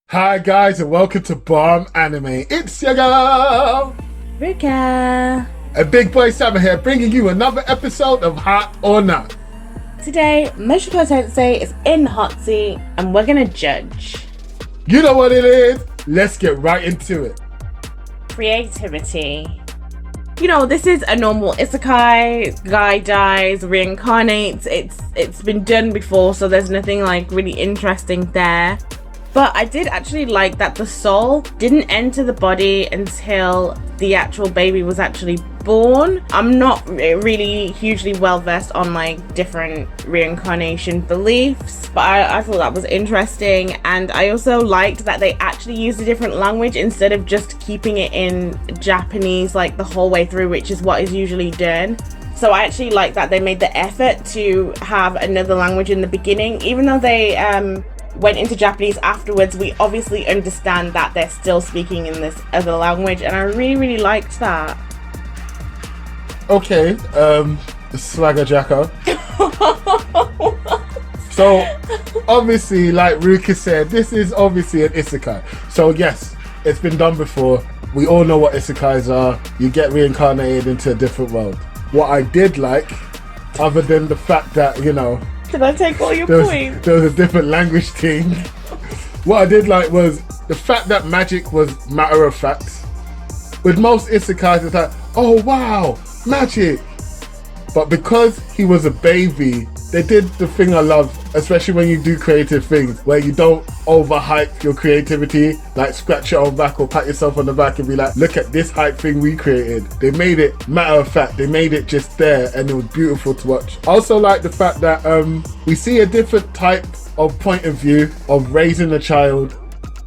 Hi guys and welcome to Bomb Anime. It's your girl Rika. and Big Boy Summer here, bringing you another episode of Hot or Not. Today, MUSHOKU Tensei is in the hot seat and we're gonna judge. You know what it is? Let's get right into it. Creativity. You know, this is a normal isekai. Guy dies, reincarnates. It's been done before, so there's nothing like really interesting there. But I did actually like that the soul didn't enter the body until the actual baby was actually born. I'm not really hugely well versed on like different reincarnation beliefs, but I thought that was interesting. And I also liked that they actually used a different language instead of just keeping it in Japanese like the whole way through, which is what is usually done. So I actually like that they made the effort to have another language in the beginning, even though they went into Japanese afterwards. We obviously understand that they're still speaking in this other language, and I really liked that. Okay, Swagger Jacko. So, obviously, like Ruka said, this is obviously an isekai. So yes, it's been done before. We all know what isekais are. You get reincarnated into a different world. What I did like, other than the fact that, you know, Can I take all your points? There was a different language thing. What I did like was the fact that magic was matter of fact. With most isekais, it's like, oh wow, magic. But because he was a baby, they did the thing I love, especially when you do creative things, where you don't overhype your creativity, like scratch your own back or pat yourself on the back and be like, look at this hype thing we created. They made it matter of fact, they made it just there, and it was beautiful to watch. I also like the fact that we see a different type of point of view of raising a child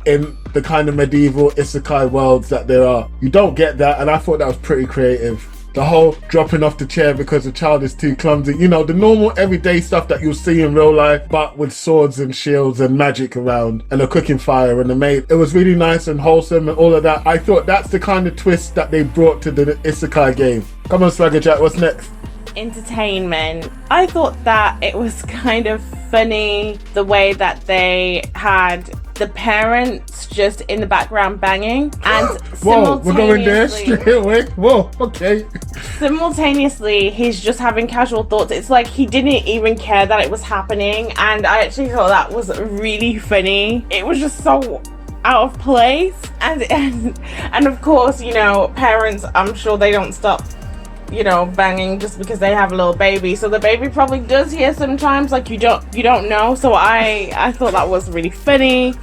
in the kind of medieval isekai worlds that there are. You don't get that, and I thought that was pretty creative. The whole dropping off the chair because the child is too clumsy. You know, the normal everyday stuff that you'll see in real life, but with swords and shields and magic around and a cooking fire and a maid. It was really nice and wholesome and all of that. I thought that's the kind of twist that they brought to the isekai game. Come on, Swagger Jack, what's next? Entertainment. I thought that it was kind of funny the way that they had the parents just in the background banging, and whoa, we're going there straight away. Whoa, okay. Simultaneously, he's just having casual thoughts. It's like he didn't even care that it was happening, and I actually thought that was really funny. It was just so out of place, and of course, you know, parents, I'm sure they don't stop, you know, banging just because they have a little baby. So the baby probably does hear sometimes, like you don't know. So I thought that was really funny.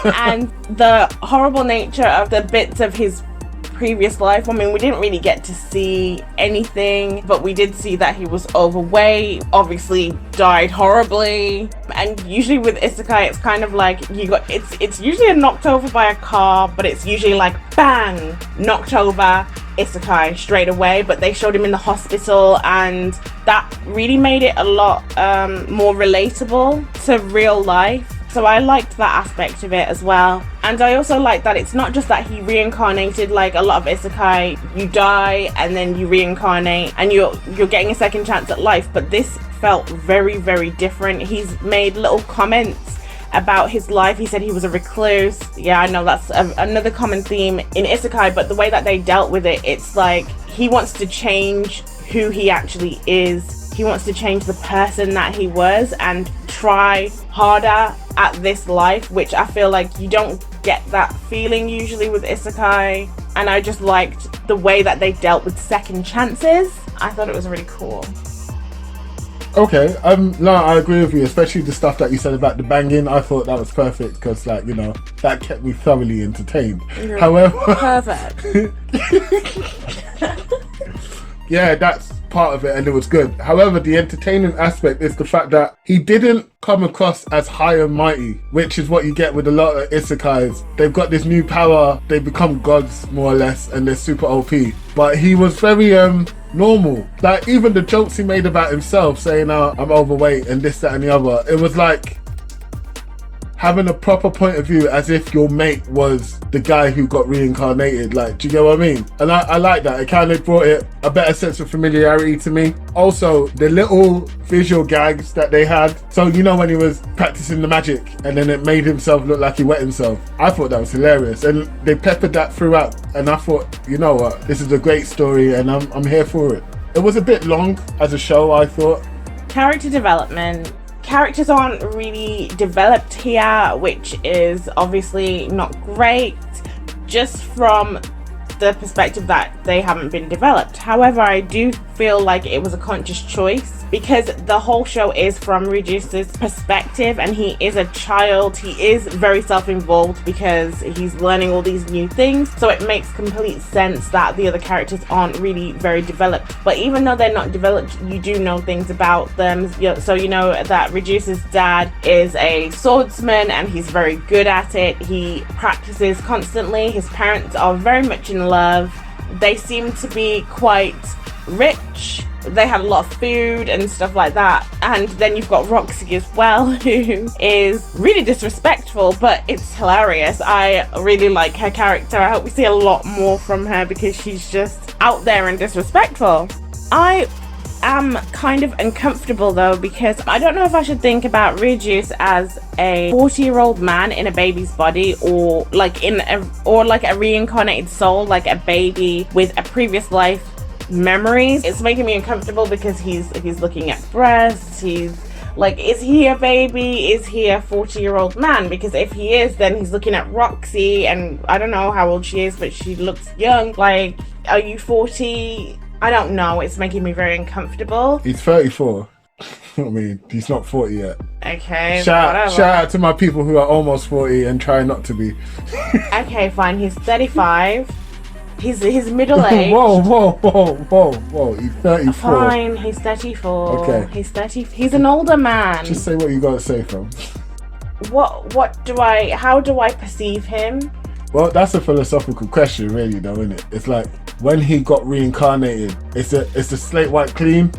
And the horrible nature of the bits of his previous life. I mean, we didn't really get to see anything, but we did see that he was overweight, obviously died horribly. And usually with isekai, it's kind of like it's usually knocked over by a car, but it's usually like bang, knocked over, isekai straight away. But they showed him in the hospital, and that really made it a lot more relatable to real life. So I liked that aspect of it as well. And I also like that it's not just that he reincarnated. Like a lot of isekai, you die and then you reincarnate and you're getting a second chance at life, but this felt very different. He's made little comments about his life. He said he was a recluse. Yeah, I know that's another common theme in isekai, but the way that they dealt with it, it's like he wants to change who he actually is. He wants to change the person that he was and try harder at this life, which I feel like you don't get that feeling usually with isekai. And I just liked the way that they dealt with second chances. I thought it was really cool. Okay, no, I agree with you, especially the stuff that you said about the banging. I thought that was perfect because, like, you know, that kept me thoroughly entertained. However, perfect. yeah, that's part of it and it was good. However, the entertaining aspect is the fact that he didn't come across as high and mighty, which is what you get with a lot of isekais. They've got this new power, they become gods more or less, and they're super OP. But he was very normal. Like, even the jokes he made about himself, saying, I'm overweight and this, that, and the other, it was like having a proper point of view as if your mate was the guy who got reincarnated. Like, do you get what I mean? And I like that. It kind of brought it a better sense of familiarity to me. Also, the little visual gags that they had. So, you know, when he was practicing the magic and then it made himself look like he wet himself. I thought that was hilarious. And they peppered that throughout. And I thought, you know what? This is a great story and I'm here for it. It was a bit long as a show, I thought. Character development. Characters aren't really developed here, which is obviously not great, just from the perspective that they haven't been developed. However, I do feel like it was a conscious choice because the whole show is from Regis's perspective and he is a child. He is very self-involved because he's learning all these new things, so it makes complete sense that the other characters aren't really very developed. But even though they're not developed, you do know things about them. So you know that Regis's dad is a swordsman and he's very good at it. He practices constantly. His parents are very much in love. They seem to be quite rich. They had a lot of food and stuff like that. And then you've got Roxy as well, who is really disrespectful, but it's hilarious. I really like her character. I hope we see a lot more from her because she's just out there and disrespectful. I am kind of uncomfortable though, because I don't know if I should think about Regis as a 40-year-old man in a baby's body, or like a reincarnated soul, like a baby with a previous life memories. It's making me uncomfortable because he's looking at breasts. He's like, is he a baby? Is he a 40-year-old man? Because if he is, then he's looking at Roxy, and I don't know how old she is, but she looks young. Like, are you 40? I don't know. It's making me very uncomfortable. He's 34. I mean, he's not 40 yet. Okay, shout out to my people who are almost 40 and try not to be. Okay, fine. He's 35. He's middle age. Whoa. He's 34. Fine, he's 34. Okay. He's 30. He's an older man. Just say what you gotta say, fam. How do I perceive him? Well, that's a philosophical question, really, though, isn't it? It's like, when he got reincarnated, it's the slate white clean?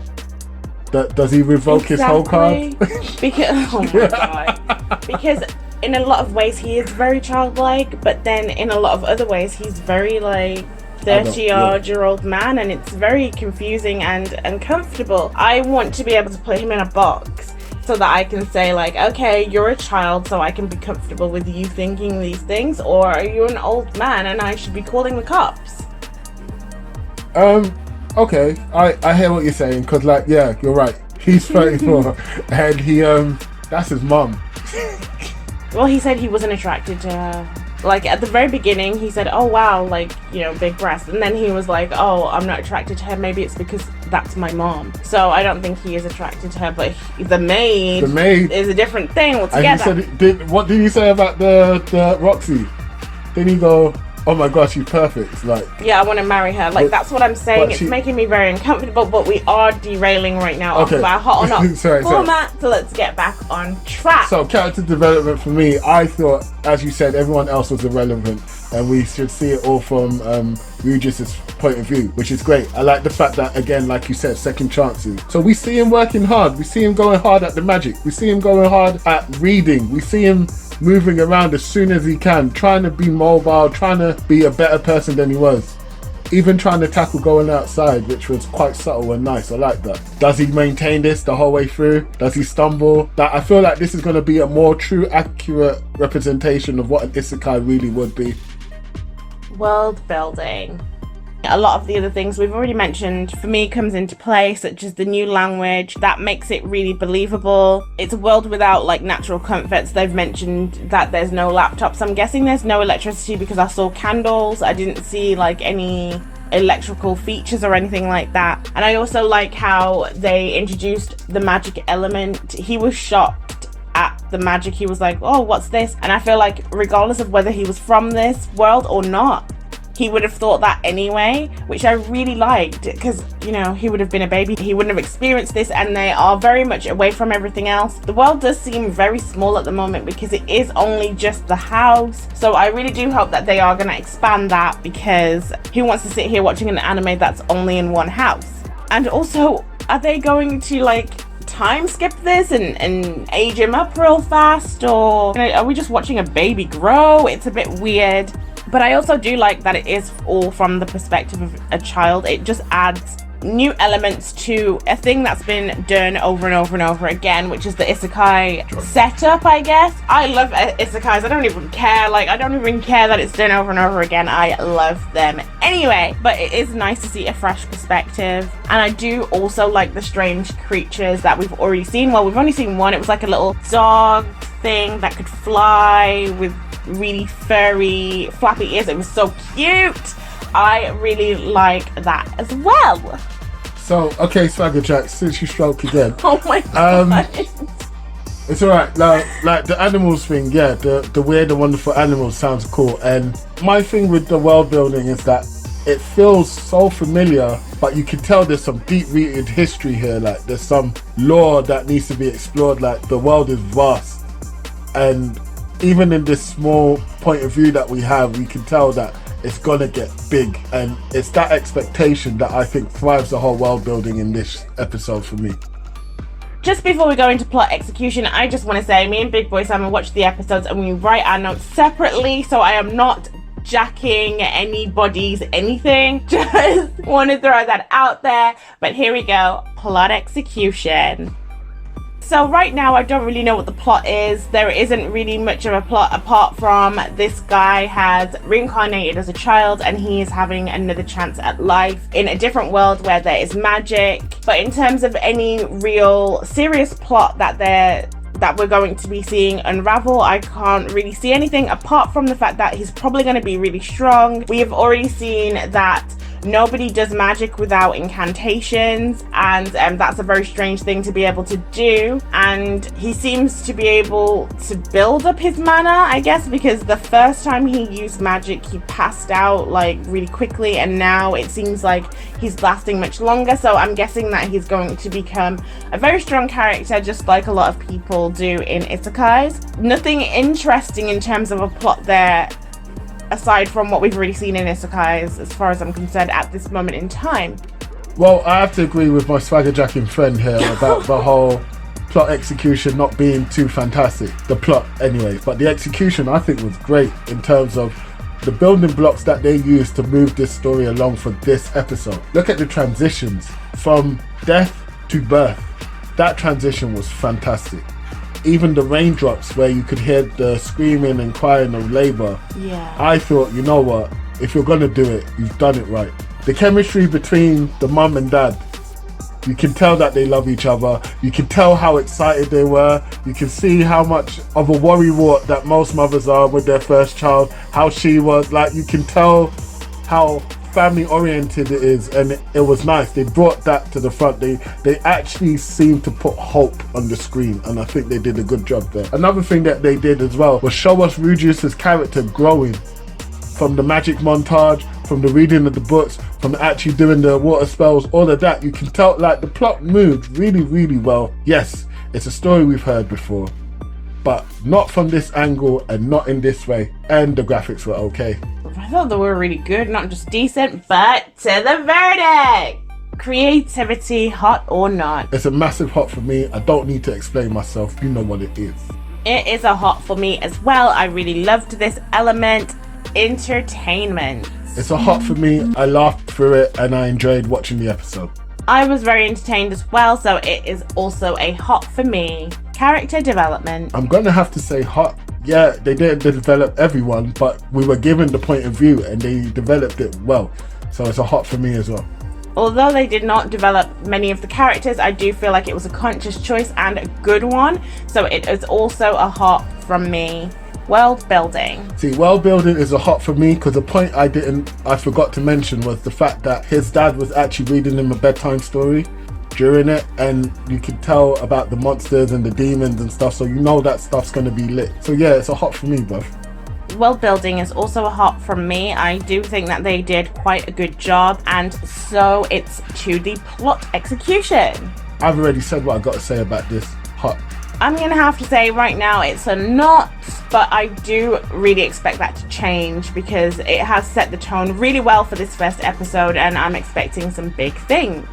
Does he revoke his whole card? Because, oh my God. Because in a lot of ways he is very childlike, but then in a lot of other ways he's very like 30-odd-year-old man, and it's very confusing and uncomfortable. I want to be able to put him in a box so that I can say like, okay, you're a child, so I can be comfortable with you thinking these things, or are you an old man and I should be calling the cops? Okay, I hear what you're saying, because like, yeah, you're right. He's 34 and he that's his mum. Well, he said he wasn't attracted to her. Like, at the very beginning, he said, oh, wow, like, you know, big breasts. And then he was like, oh, I'm not attracted to her. Maybe it's because that's my mom. So I don't think he is attracted to her. But the maid is a different thing altogether. And he said, what did he say about the Roxy? Didn't he go, oh my gosh, she's perfect? It's like, yeah, I want to marry her. Like, that's what I'm saying. It's making me very uncomfortable, but we are derailing right now off of our hot or not format. So let's get back on track. So character development for me, I thought, as you said, everyone else was irrelevant, and we should see it all from Regis's point of view, which is great. I like the fact that, again, like you said, second chances. So we see him working hard. We see him going hard at the magic. We see him going hard at reading. We see him moving around as soon as he can, trying to be mobile, trying to be a better person than he was. Even trying to tackle going outside, which was quite subtle and nice. I like that. Does he maintain this the whole way through? Does he stumble? That I feel like this is going to be a more true, accurate representation of what an isekai really would be. World building. A lot of the other things we've already mentioned for me comes into play, such as the new language that makes it really believable. It's a world without like natural comforts. They've mentioned that there's no laptops. I'm guessing there's no electricity because I saw candles. I didn't see like any electrical features or anything like that. And I also like how they introduced the magic element. He was shocked at the magic. He was like, oh, what's this? And I feel like regardless of whether he was from this world or not, he would have thought that anyway, which I really liked, because, you know, he would have been a baby, he wouldn't have experienced this, and they are very much away from everything else. The world does seem very small at the moment because it is only just the house, so I really do hope that they are going to expand that, because who wants to sit here watching an anime that's only in one house? And also, are they going to like time skip this and age him up real fast, or are we just watching a baby grow? It's a bit weird. But I also do like that it is all from the perspective of a child. It just adds new elements to a thing that's been done over and over and over again, which is the isekai setup, I guess. I love isekais. I don't even care. Like, I don't even care that it's done over and over again. I love them anyway. But it is nice to see a fresh perspective. And I do also like the strange creatures that we've already seen. Well, we've only seen one. It was like a little dog thing that could fly with really furry flappy ears. It was so cute. I really like that as well. So, okay, Swagger Jack, since you stroke again. Oh my god. It's alright, like the animals thing, yeah, the weird and wonderful animals sounds cool. And my thing with the world building is that it feels so familiar, but you can tell there's some deep-rooted history here. Like, there's some lore that needs to be explored. Like, the world is vast. And even in this small point of view that we have, we can tell that it's gonna get big, and it's that expectation that I think thrives the whole world building in this episode for me. Just before we go into plot execution, I just want to say, me and Big Boy Simon watch the episodes and we write our notes separately, so I am not jacking anybody's anything. Just want to throw that out there. But here we go, plot execution. So right now I don't really know what the plot is. There isn't really much of a plot apart from this guy has reincarnated as a child and he is having another chance at life in a different world where there is magic. But in terms of any real serious plot that we're going to be seeing unravel, I can't really see anything apart from the fact that he's probably going to be really strong. We have already seen that nobody does magic without incantations, and that's a very strange thing to be able to do. And he seems to be able to build up his mana, I guess, because the first time he used magic he passed out like really quickly, and now it seems like he's lasting much longer. So I'm guessing that he's going to become a very strong character, just like a lot of people do in isekais. Nothing interesting in terms of a plot there, aside from what we've already seen in isekais, as far as I'm concerned at this moment in time. Well, I have to agree with my swagger jacking friend here about the whole plot execution not being too fantastic. The plot anyway, but the execution I think was great in terms of the building blocks that they used to move this story along for this episode. Look at the transitions from death to birth. That transition was fantastic. Even the raindrops where you could hear the screaming and crying of labor. Yeah. I thought, you know what, if you're gonna do it, you've done it right. The chemistry between the mum and dad, you can tell that they love each other. You can tell how excited they were. You can see how much of a worrywart that most mothers are with their first child, how she was. Like, you can tell how family oriented it is, and it was nice. They brought that to the front. They actually seemed to put hope on the screen, and I think they did a good job there. Another thing that they did as well was show us Rugius's character growing from the magic montage, from the reading of the books, from actually doing the water spells, all of that. You can tell like the plot moved really, really well. Yes, it's a story we've heard before, but not from this angle and not in this way, and the graphics were okay. I thought they were really good, not just decent, but to the verdict. Creativity, hot or not? It's a massive hot for me. I don't need to explain myself. You know what it is. It is a hot for me as well. I really loved this element. Entertainment. It's a hot for me. I laughed through it and I enjoyed watching the episode. I was very entertained as well, so it is also a hot for me. Character development. I'm gonna have to say hot. Yeah, they didn't develop everyone, but we were given the point of view and they developed it well. So it's a hot for me as well. Although they did not develop many of the characters, I do feel like it was a conscious choice and a good one. So it is also a hot from me. World building. See, world building is a hot for me because the point I forgot to mention was the fact that his dad was actually reading him a bedtime story during it, and you could tell about the monsters and the demons and stuff, so you know that stuff's gonna be lit. So yeah, it's a hot for me, bruv. world building is also a hot from me. I do think that they did quite a good job, and so it's to the plot execution. I've already said what I got to say about this. Hot. I'm gonna have to say right now it's a not, but I do really expect that to change because it has set the tone really well for this first episode, and I'm expecting some big things.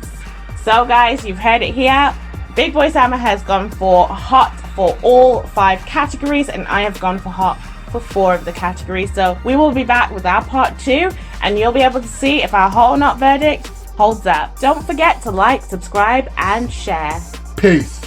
So guys, you've heard it here. Big Boy Sama has gone for hot for all 5 categories, and I have gone for hot for 4 of the categories. So we will be back with our part 2, and you'll be able to see if our hot or not verdict holds up. Don't forget to like, subscribe, and share. Peace.